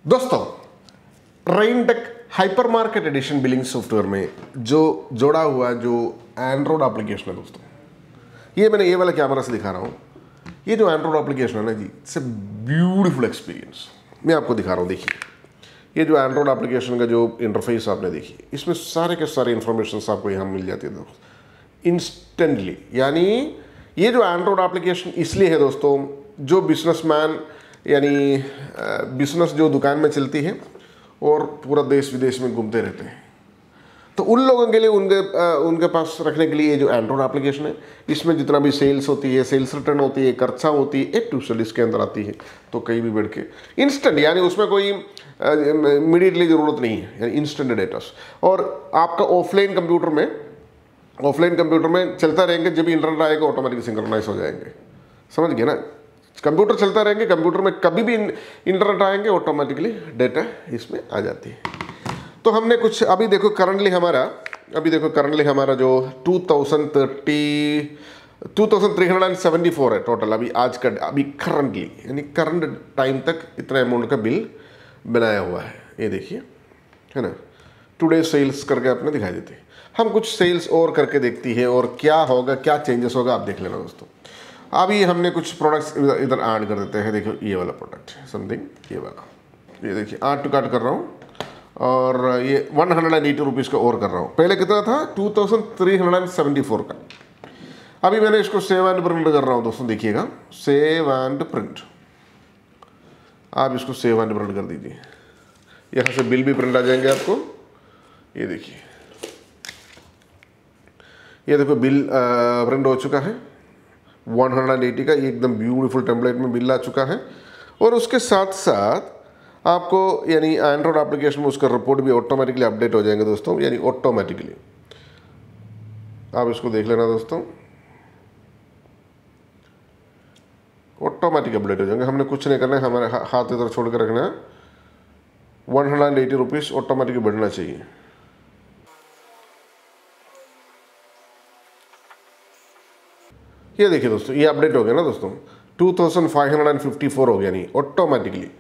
दोस्तों, Raintech hyper market edition billing software में जो जोड़ा हुआ जो एंड्रॉयड एप्लीकेशन है दोस्तों, ये मैंने ये वाला कैमरा से दिखा रहा हूँ। ये जो एंड्रॉयड एप्लीकेशन है ना जी, इट्स ए ब्यूटीफुल एक्सपीरियंस। मैं आपको दिखा रहा हूँ, देखिए ये जो एंड्रॉयड एप्लीकेशन का जो इंटरफेस आपने देखी, इसमें सारे के सारे इंफॉर्मेशन आपको यहाँ मिल जाती है दोस्तों इंस्टेंटली। यानी ये जो एंड्रॉयड एप्लीकेशन इसलिए है दोस्तों, जो बिजनेसमैन यानी बिजनेस जो दुकान में चलती है और पूरा देश विदेश में घूमते रहते हैं, तो उन लोगों के लिए उनके पास रखने के लिए ये जो एंड्रॉयड एप्लीकेशन है, इसमें जितना भी सेल्स होती है, सेल्स रिटर्न होती है, खर्चा होती है, एक टू सेल इसके अंदर आती है। तो कहीं भी बैठ के इंस्टेंट, यानी उसमें कोई इमीडिएटली ज़रूरत नहीं है, यानी इंस्टेंट डेटास। और आपका ऑफलाइन कंप्यूटर में चलता रहेंगे, जब भी इंटरनेट आएगा ऑटोमेटिक सिंक्रोनाइज हो जाएंगे। समझ गए ना, कंप्यूटर चलता रहेंगे, कंप्यूटर में कभी भी इंटरनेट आएंगे ऑटोमेटिकली डेटा इसमें आ जाती है। तो हमने कुछ अभी देखो करंटली हमारा जो 2374 है टोटल अभी करंटली, यानी करंट टाइम तक इतना अमाउंट का बिल बनाया हुआ है। ये देखिए, है ना, टुडे सेल्स करके आपने दिखाई देती है। हम कुछ सेल्स और करके देखती है और क्या होगा, क्या चेंजेस होगा, आप देख लेना दोस्तों। अभी हमने कुछ प्रोडक्ट्स इधर ऐड कर देते हैं। देखो ये वाला प्रोडक्ट समथिंग, ये वाला, ये देखिए ऐड टू कार्ट कर रहा हूँ और ये 180 रुपीज़ का और कर रहा हूँ। पहले कितना था 2374 का। अभी मैंने इसको सेव एंड प्रिंट कर रहा हूँ दोस्तों, देखिएगा सेव एंड प्रिंट। आप इसको सेव एंड प्रिंट कर दीजिए, यहाँ से बिल भी प्रिंट आ जाएंगे आपको। ये देखिए, ये देखो बिल प्रिंट हो चुका है 180 का, एकदम ब्यूटीफुल टेम्पलेट में बिल आ चुका है। और उसके साथ साथ आपको यानी एंड्रॉयड एप्लीकेशन में उसका रिपोर्ट भी ऑटोमेटिकली अपडेट हो जाएंगे दोस्तों, यानी ऑटोमेटिकली। आप इसको देख लेना दोस्तों, ऑटोमेटिक अपडेट हो जाएंगे। हमने कुछ नहीं करना है, हमारे हाथ इधर छोड़ कर रखना है। 180 रुपीज़ ऑटोमेटिक बढ़ना चाहिए। ये देखिए दोस्तों, ये अपडेट हो गया ना दोस्तों, 2554 हो गया, नहीं ऑटोमेटिकली।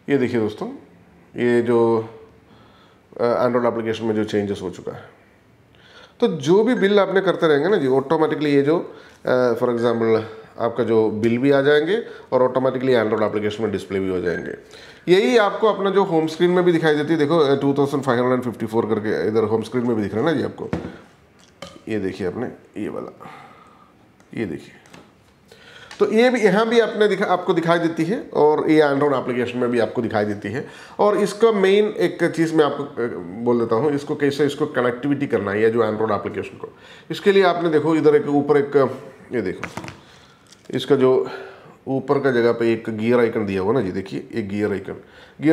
ये देखिए दोस्तों, ये जो एंड्रॉयड एप्लीकेशन में जो चेंजेस हो चुका है। तो जो भी बिल आपने करते रहेंगे ना जी, ऑटोमेटिकली ये जो फॉर एग्जांपल आपका जो बिल भी आ जाएंगे और ऑटोमेटिकली एंड्रॉयड एप्लीकेशन में डिस्प्ले भी हो जाएंगे। यही आपको अपना जो होम स्क्रीन में भी दिखाई देती है। देखो 2554 करके इधर होम स्क्रीन में भी दिख रहा है ना जी आपको। ये देखिए आपने ये वाला, ये देखिए, तो ये भी यहाँ भी आपको दिखाई देती है और ये एंड्रॉयड एप्लीकेशन में भी आपको दिखाई देती है। और इसका मेन एक चीज़ मैं आपको बोल देता हूँ, इसको कैसे इसको कनेक्टिविटी करना है, ये जो एंड्रॉयड एप्लीकेशन को। इसके लिए आपने देखो इधर एक ऊपर एक, ये देखो इसका जो ऊपर का जगह पे एक गियर आइकन दिया हुआ ना जी, देखिए एक गियर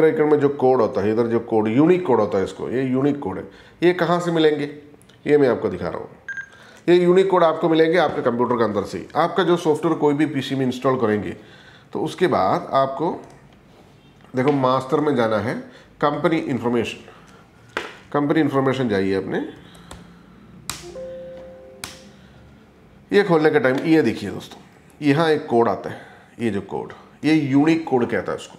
आइकन में जो कोड होता है, इधर जो कोड यूनिक कोड होता है, इसको ये यूनिक कोड है। ये कहाँ से मिलेंगे, ये मैं आपको दिखा रहा हूँ। ये यूनिक कोड आपको मिलेंगे आपके कंप्यूटर के अंदर से। आपका जो सॉफ्टवेयर कोई भी पीसी में इंस्टॉल करेंगे तो उसके बाद आपको देखो मास्टर में जाना है, कंपनी इंफॉर्मेशन जाइए अपने। ये खोलने के टाइम ये देखिए दोस्तों, यहाँ एक कोड आता है, ये जो कोड, ये यूनिक कोड कहता है उसको,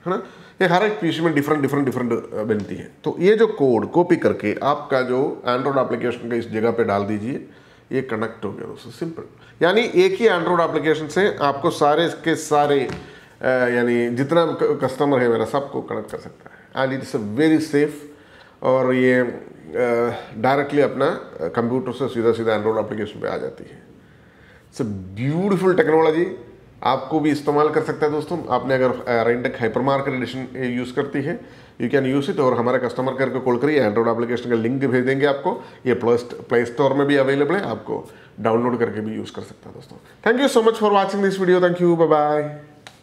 है ना। ये हर एक पीसी में डिफरेंट बनती है। तो ये जो कोड कॉपी करके आपका जो एंड्रॉयड एप्लीकेशन का इस जगह पे डाल दीजिए, ये कनेक्ट हो गया दोस्तों, सिंपल। यानी एक ही एंड्रॉयड एप्लीकेशन से आपको सारे के सारे यानी जितना कस्टमर है मेरा सबको कनेक्ट कर सकता है। And it's a very safe, और ये डायरेक्टली अपना कंप्यूटर से सीधा एंड्रॉयड एप्लीकेशन पे आ जाती है। इट्स अ ब्यूटीफुल टेक्नोलॉजी, आपको भी इस्तेमाल कर सकता है दोस्तों। आपने अगर रेंटेक हाइपर मार्केट एडिशन यूज़ करती है, यू कैन यूज़ इट। और हमारे कस्टमर केयर को कॉल करिए, एंड्रॉयड एप्लीकेशन का लिंक भेज देंगे आपको। ये प्ले स्टोर में भी अवेलेबल है, आपको डाउनलोड करके भी यूज़ कर सकता है दोस्तों। Thank you so much for watching this video. Thank you, bye bye.